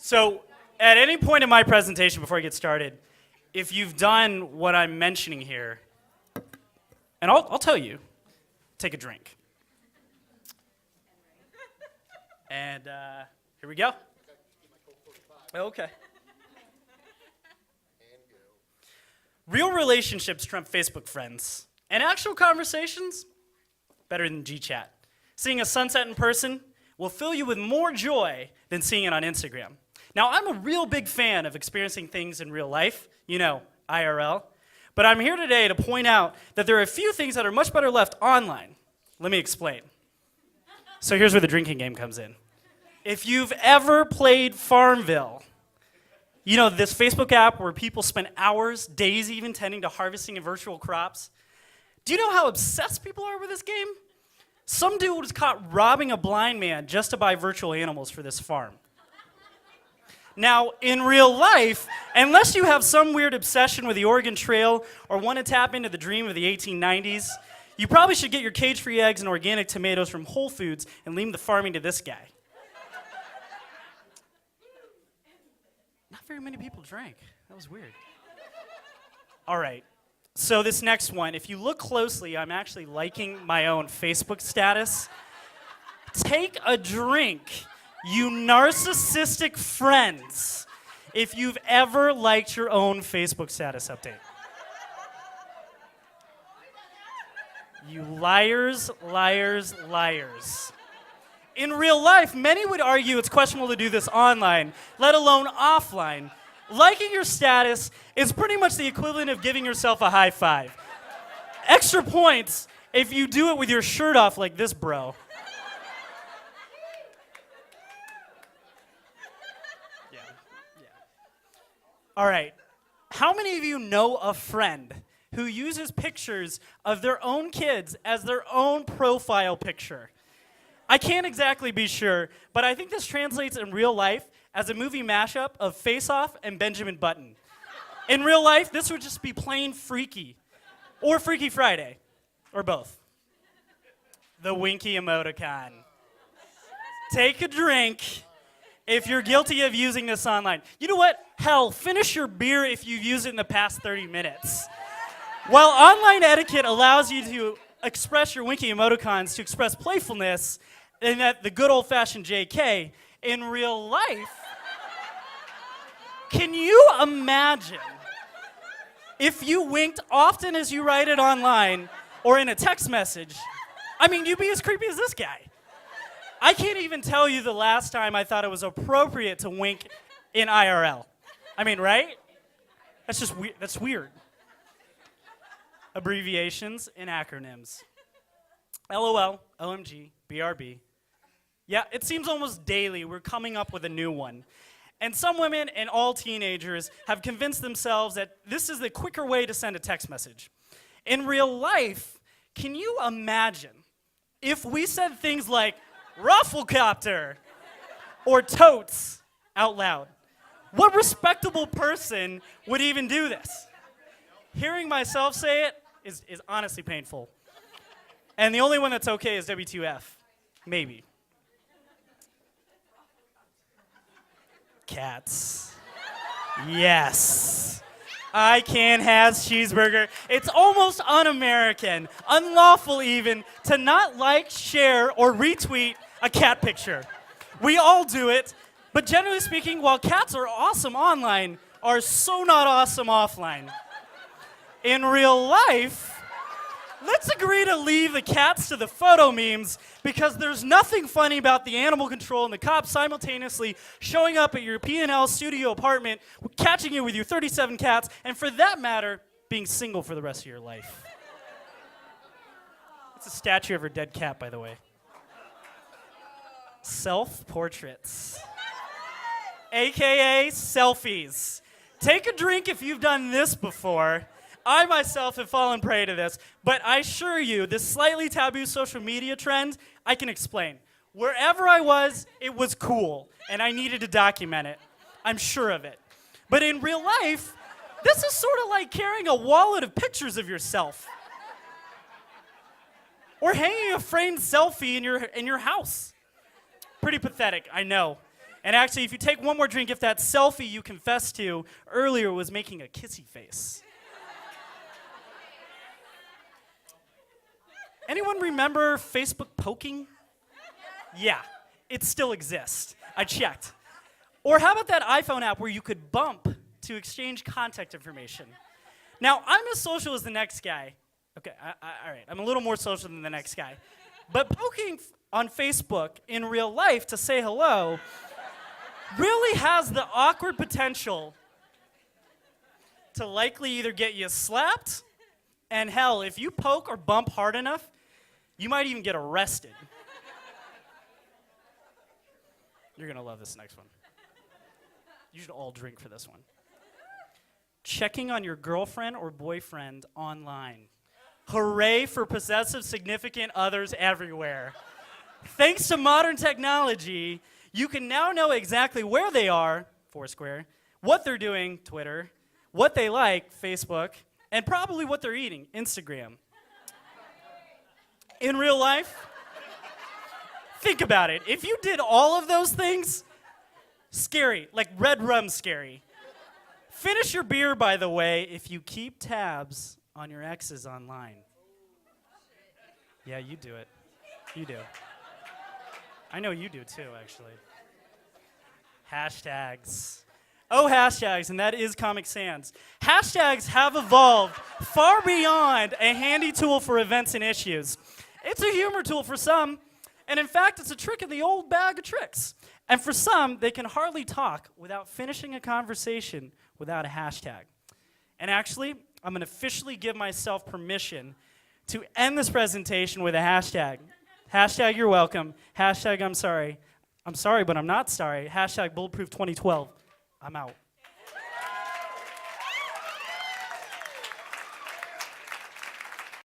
So, at any point in my presentation before I get started, if you've done what I'm mentioning here, and I'll tell you, take a drink. And here we go. Okay. Real relationships trump Facebook friends. And actual conversations, better than G-Chat. Seeing a sunset in person will fill you with more joy than seeing it on Instagram. Now, I'm a real big fan of experiencing things in real life, you know, IRL. But I'm here today to point out that there are a few things that are much better left online. Let me explain. So here's where the drinking game comes in. If you've ever played Farmville, you know, this Facebook app where people spend hours, days even, tending to harvesting virtual crops. Do you know how obsessed people are with this game? Some dude was caught robbing a blind man just to buy virtual animals for this farm. Now, in real life, unless you have some weird obsession with the Oregon Trail or want to tap into the dream of the 1890s, you probably should get your cage-free eggs and organic tomatoes from Whole Foods and leave the farming to this guy. Not very many people drank. That was weird. All right, so this next one, if you look closely, I'm actually liking my own Facebook status. Take a drink. You narcissistic friends, if you've ever liked your own Facebook status update. You liars, liars, liars. In real life, many would argue it's questionable to do this online, let alone offline. Liking your status is pretty much the equivalent of giving yourself a high five. Extra points if you do it with your shirt off like this bro. All right, how many of you know a friend who uses pictures of their own kids as their own profile picture? I can't exactly be sure, but I think this translates in real life as a movie mashup of Face Off and Benjamin Button. In real life, this would just be plain freaky, or Freaky Friday, or both. The winky emoticon. Take a drink if you're guilty of using this online. You know what? Hell, finish your beer if you've used it in the past 30 minutes. While online etiquette allows you to express your winky emoticons to express playfulness, and that the good old-fashioned JK, in real life, can you imagine if you winked often as you write it online or in a text message? I mean, you'd be as creepy as this guy. I can't even tell you the last time I thought it was appropriate to wink in IRL. I mean, right? That's just weird. That's weird. Abbreviations and acronyms. LOL, OMG, BRB. Yeah, it seems almost daily we're coming up with a new one. And some women and all teenagers have convinced themselves that this is the quicker way to send a text message. In real life, can you imagine if we said things like Rufflecopter or totes out loud? What respectable person would even do this? Hearing myself say it is honestly painful. And the only one that's okay is W2F. Maybe. Cats. Yes. I can has cheeseburger. It's almost un-American, unlawful even, to not like, share, or retweet a cat picture. We all do it, but generally speaking, while cats are awesome online, are so not awesome offline. In real life, let's agree to leave the cats to the photo memes because there's nothing funny about the animal control and the cops simultaneously showing up at your P&L studio apartment, catching you with your 37 cats, and for that matter, being single for the rest of your life. It's a statue of her dead cat, by the way. Self-portraits, AKA selfies. Take a drink if you've done this before. I myself have fallen prey to this, but I assure you, this slightly taboo social media trend, I can explain. Wherever I was, it was cool, and I needed to document it. I'm sure of it. But in real life, this is sort of like carrying a wallet of pictures of yourself. Or hanging a framed selfie in your house. Pretty pathetic, I know. And actually, if you take one more drink, if that selfie you confessed to earlier was making a kissy face. Anyone remember Facebook poking? Yeah, it still exists. I checked. Or how about that iPhone app where you could bump to exchange contact information? Now, I'm as social as the next guy. Okay, all right, I'm a little more social than the next guy. But poking on Facebook in real life to say hello really has the awkward potential to likely either get you slapped, and hell, if you poke or bump hard enough, you might even get arrested. You're gonna love this next one. You should all drink for this one. Checking on your girlfriend or boyfriend online. Hooray for possessive significant others everywhere. Thanks to modern technology, you can now know exactly where they are, Foursquare, what they're doing, Twitter, what they like, Facebook, and probably what they're eating, Instagram. In real life, think about it. If you did all of those things, scary, like red rum scary. Finish your beer, by the way, if you keep tabs on your exes online. Yeah, you do it. You do. I know you do too, actually. Hashtags. Oh, hashtags, and that is Comic Sans. Hashtags have evolved far beyond a handy tool for events and issues. It's a humor tool for some, and in fact, it's a trick in the old bag of tricks. And for some, they can hardly talk without finishing a conversation without a hashtag. And actually, I'm going to officially give myself permission to end this presentation with a hashtag. Hashtag you're welcome. Hashtag I'm sorry. I'm sorry, but I'm not sorry. Hashtag Bulletproof 2012. I'm out.